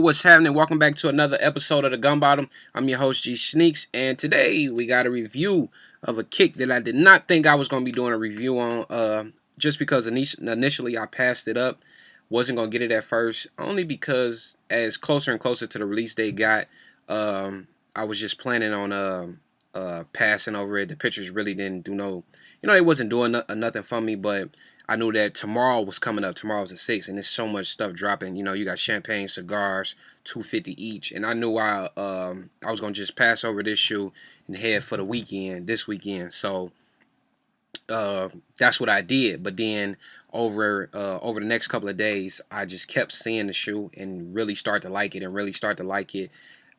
What's happening? Welcome back to another episode of the Gun Bottom. I'm your host G Sneaks, and today we got a review of a kick that I did not think I was going to be doing a review on. Just because initially I passed it up, wasn't going to get it at first, only because as closer and closer to the release date got, I was just planning on passing over it. The pictures really didn't do they wasn't doing nothing for me, but I knew that tomorrow was coming up. Tomorrow's the 6th, and there's so much stuff dropping. You got champagne, cigars, $250 each, and I knew I was gonna just pass over this shoe and head for the weekend this weekend. So that's what I did. But then over the next couple of days, I just kept seeing the shoe and really start to like it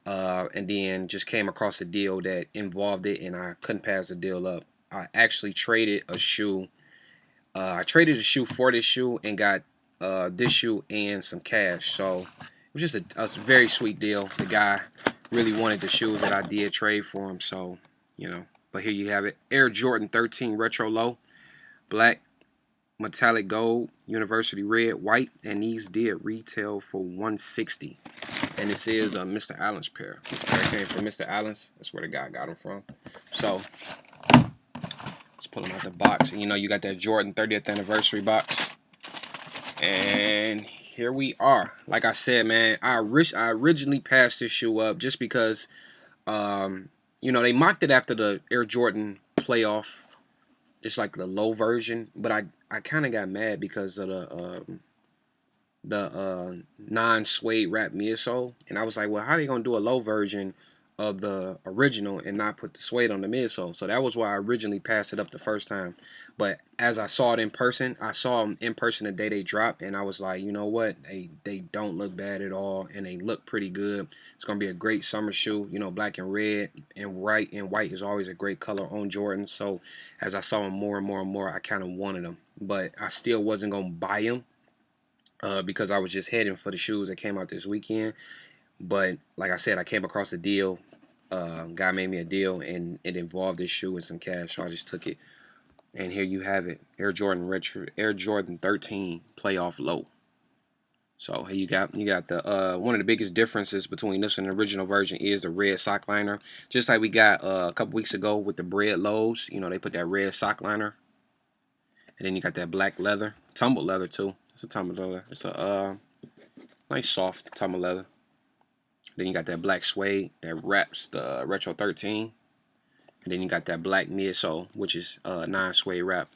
and then just came across a deal that involved it, and I couldn't pass the deal up. I actually traded a shoe. I traded a shoe for this shoe and got this shoe and some cash. So it was just a very sweet deal. The guy really wanted the shoes that I did trade for him. So, but here you have it. Air Jordan 13 Retro Low. Black, metallic gold, university red, white. And these did retail for $160. And this is Mr. Allen's pair. This pair came from Mr. Allen's. That's where the guy got them from. So let's pull them out the box. And you got that Jordan 30th anniversary box. And here we are. Like I said, man, I originally passed this shoe up just because, they mocked it after the Air Jordan playoff. It's like the low version. But I kind of got mad because of the non-suede wrap midsole. And I was like, well, how are they going to do a low version of the original and not put the suede on the midsole? So that was why I originally passed it up the first time. But as I saw it in person, I saw them in person the day they dropped, and I was like, you know what, they don't look bad at all, and they look pretty good. It's gonna be a great summer shoe. Black and red and white is always a great color on Jordan. So as I saw them more and more and more, I kind of wanted them, but I still wasn't gonna buy them because I was just heading for the shoes that came out this weekend. But like I said, I came across a deal. Guy made me a deal, and it involved this shoe and some cash, so I just took it. And here you have it, Air Jordan 13 playoff low. So here you got the one of the biggest differences between this and the original version is the red sock liner. Just like we got a couple weeks ago with the bread lows, they put that red sock liner. And then you got that black leather, tumbled leather too. It's a tumbled leather. It's a nice soft tumbled leather. Then you got that black suede that wraps the Retro 13. And then you got that black midsole, which is non-suede wrap.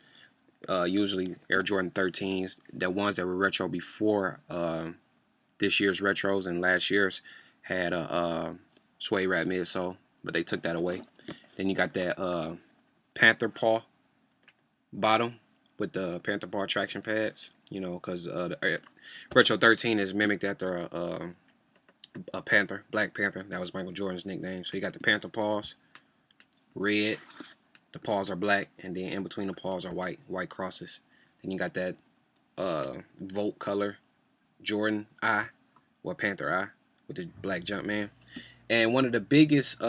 Usually Air Jordan 13s, the ones that were retro before this year's retros and last year's, had a suede wrap midsole, but they took that away. Then you got that Panther paw bottom with the Panther paw traction pads, because the Retro 13 is mimicked after a panther, Black Panther. That was Michael Jordan's nickname. So you got the Panther paws, red, the paws are black, and then in between the paws are white crosses. Then you got that Volt color Jordan eye, or Panther eye, with the black Jumpman. And one of the biggest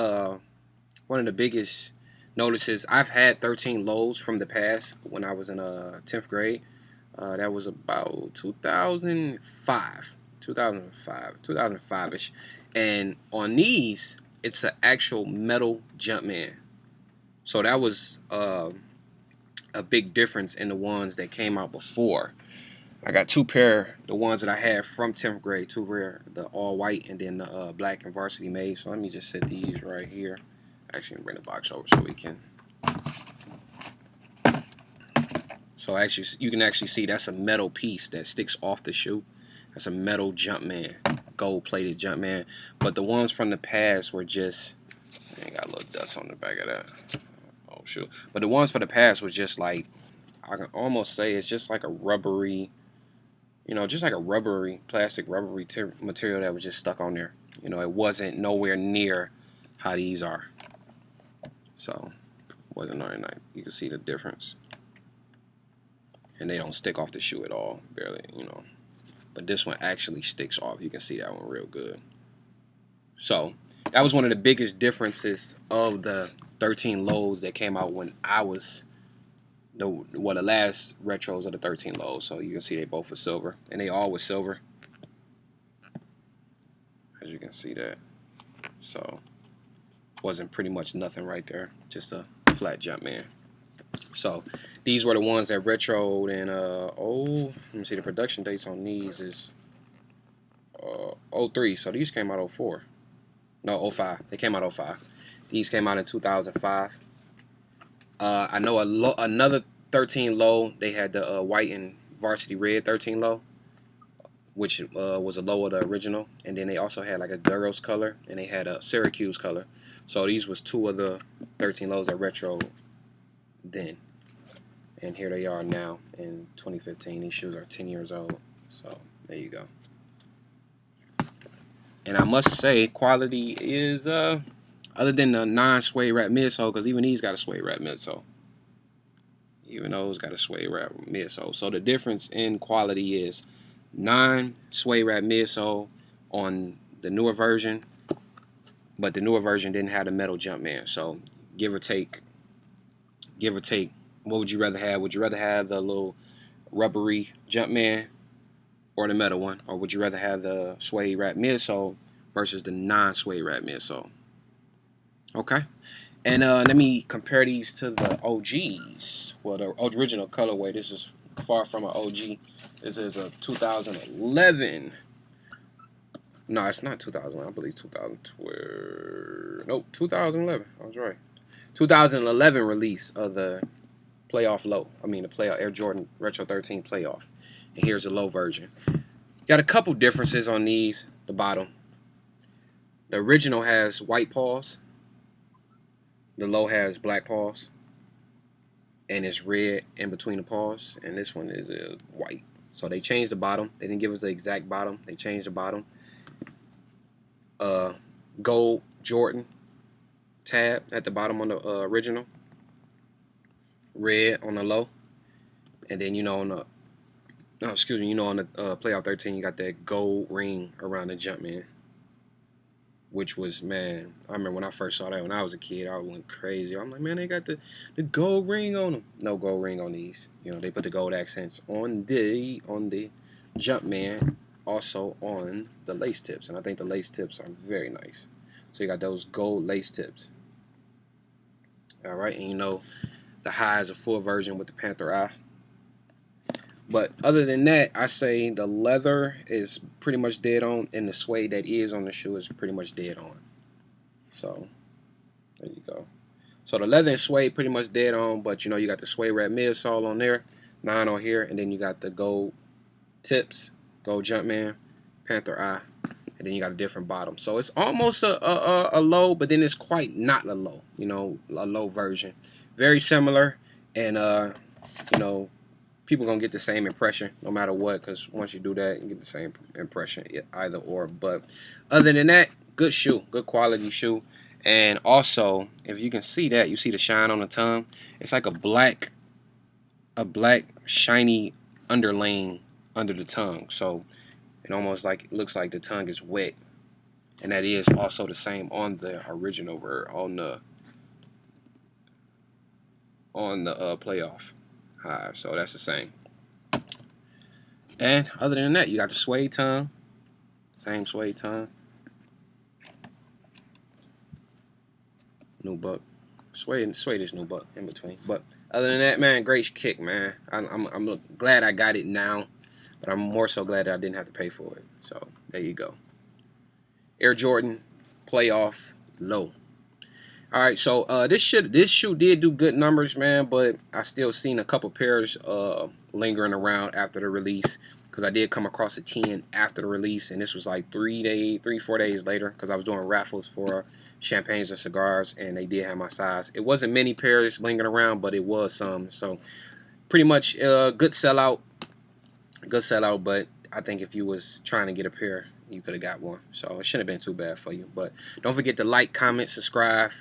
notices, I've had 13 lows from the past when I was in 10th grade. That was about 2005-ish. And on these, it's an actual metal Jumpman. So that was a big difference in the ones that came out before. I got two pair, the ones that I had from 10th grade, two rare, the all white and then the black and varsity made. So let me just set these right here. Actually, bring the box over so we can. So actually, you can actually see that's a metal piece that sticks off the shoe. That's a metal Jumpman, gold-plated Jumpman. But the ones from the past were just, I got a little dust on the back of that. Oh shoot! But the ones for the past was just like, I can almost say it's just like a rubbery, just like a plastic rubbery material that was just stuck on there. It wasn't nowhere near how these are. So, wasn't very nice. You can see the difference. And they don't stick off the shoe at all, barely, But this one actually sticks off. You can see that one real good. So, that was one of the biggest differences of the 13 lows that came out when I was the last retros of the 13 lows. So you can see they both were silver, and they all were silver. can see that. So wasn't pretty much nothing right there, just a flat Jumpman. So these were the ones that retroed, and let me see, the production dates on these is 03. So these came out 04. No, 05. They came out 05. These came out in 2005. I know another 13 low. They had the white and varsity red 13 low, which was a low of the original, and then they also had like a Duros color, and they had a Syracuse color. So these was two of the 13 lows that retro then, and here they are now in 2015. These shoes are 10 years old. So there you go. And I must say, quality is other than the non-suede wrap midsole, because even these got a suede wrap midsole. Even those got a suede wrap midsole. So the difference in quality is non-suede wrap midsole on the newer version, but the newer version didn't have the metal Jumpman. So give or take, what would you rather have? Would you rather have the little rubbery Jumpman or the metal one, or would you rather have the suede wrap midsole versus the non-suede wrap midsole? Okay. And let me compare these to the OGs. Well, the original colorway. This is far from an OG. This is a 2011. No, it's not 2011. I believe 2012. Nope, 2011. I was right. 2011 release of the playoff low. I mean, the playoff Air Jordan Retro 13 playoff. And here's the low version. Got a couple differences on these. The bottom. The original has white paws. The low has black paws, and it's red in between the paws, and this one is white. So they changed the bottom. They didn't give us the exact bottom. They changed the bottom. Gold Jordan tab at the bottom on the original. Red on the low, and then on the on the playoff 13 you got that gold ring around the Jumpman. Which was, man, I remember when I first saw that when I was a kid, I went crazy. I'm like, man, they got the gold ring on them. No gold ring on these. They put the gold accents on the Jumpman, also on the lace tips. And I think the lace tips are very nice. So you got those gold lace tips. All right, and the high is a full version with the Panther Eye. But other than that, I say the leather is pretty much dead on, and the suede that is on the shoe is pretty much dead on. So there you go. So the leather and suede pretty much dead on, but you got the suede wrap midsole on there, 9 on here, and then you got the gold tips, gold Jumpman, Panther Eye, and then you got a different bottom. So it's almost a low, but then it's quite not a low. A low version, very similar, and people gonna get the same impression no matter what, because once you do that, you get the same impression either or. But other than that, good shoe, good quality shoe. And also, if you can see that, you see the shine on the tongue. It's like a black shiny underlaying under the tongue, so it almost looks like the tongue is wet. And that is also the same on the original on the playoff high. So that's the same. And other than that, you got the suede tongue, same suede tongue. Nubuck, suede is Nubuck in between. But other than that, man, great kick, man. I'm glad I got it now, but I'm more so glad that I didn't have to pay for it. So there you go. Air Jordan playoff low. All right, so this shoe did do good numbers, man, but I still seen a couple pairs lingering around after the release, because I did come across a 10 after the release, and this was like 4 days later, because I was doing raffles for champagnes and cigars, and they did have my size. It wasn't many pairs lingering around, but it was some. So pretty much good sellout, but I think if you was trying to get a pair, you could have got one. So it shouldn't have been too bad for you. But don't forget to like, comment, subscribe.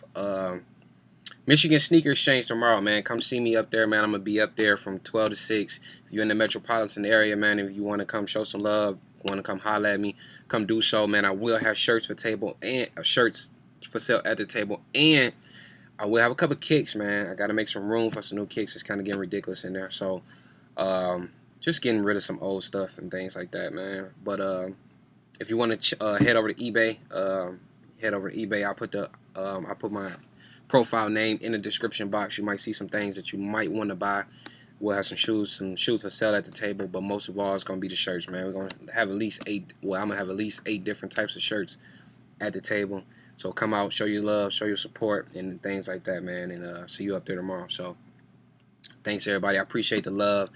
Michigan Sneaker Exchange tomorrow, man. Come see me up there, man. I'm going to be up there from 12 to 6. If you're in the metropolitan area, man, if you want to come show some love, want to come holler at me, come do so, man. I will have shirts for sale at the table, and I will have a couple kicks, man. I got to make some room for some new kicks. It's kind of getting ridiculous in there. So just getting rid of some old stuff and things like that, man. But If you want to head over to eBay, I put my profile name in the description box. You might see some things that you might want to buy. We'll have some shoes for sale at the table, but most of all, it's gonna be the shirts, man. We're gonna have at least 8. Well, I'm gonna have at least 8 different types of shirts at the table. So come out, show your love, show your support, and things like that, man. And see you up there tomorrow. So thanks everybody. I appreciate the love.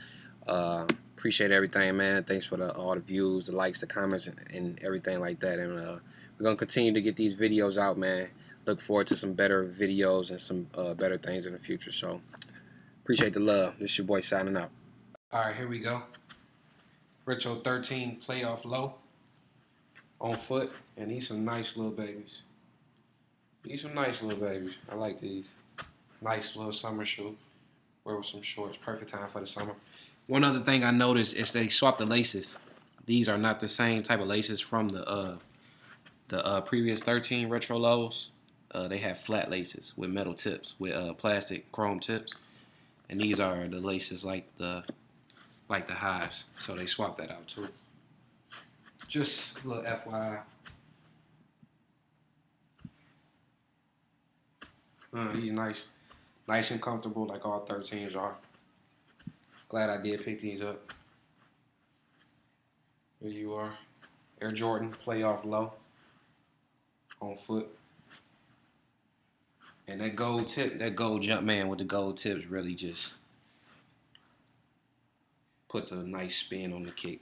Appreciate everything, man. Thanks for all the views, the likes, the comments, and everything like that. And we're gonna continue to get these videos out, man. Look forward to some better videos and some better things in the future. So appreciate the love. This is your boy signing out. All right, here we go. Retro 13 playoff low on foot, and these some nice little babies. These some nice little babies. I like these. Nice little summer shoe. Wear with some shorts. Perfect time for the summer. One other thing I noticed is they swapped the laces. These are not the same type of laces from the previous 13 retro lows. They have flat laces with metal tips, with plastic chrome tips, and these are the laces like the hives. So they swapped that out too. Just a little FYI. These nice and comfortable like all 13s are. Glad I did pick these up. Here you are. Air Jordan playoff low on foot. And that gold tip, that gold Jumpman with the gold tips really just puts a nice spin on the kick.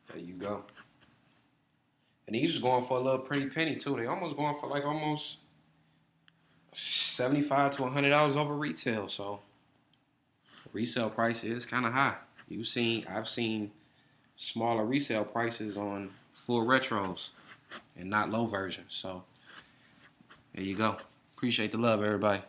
There you go. And these is going for a little pretty penny too. They almost going for like almost $75 to $100 over retail. So the resale price is kind of high. I've seen smaller resale prices on full retros and not low versions. So there you go. Appreciate the love, everybody.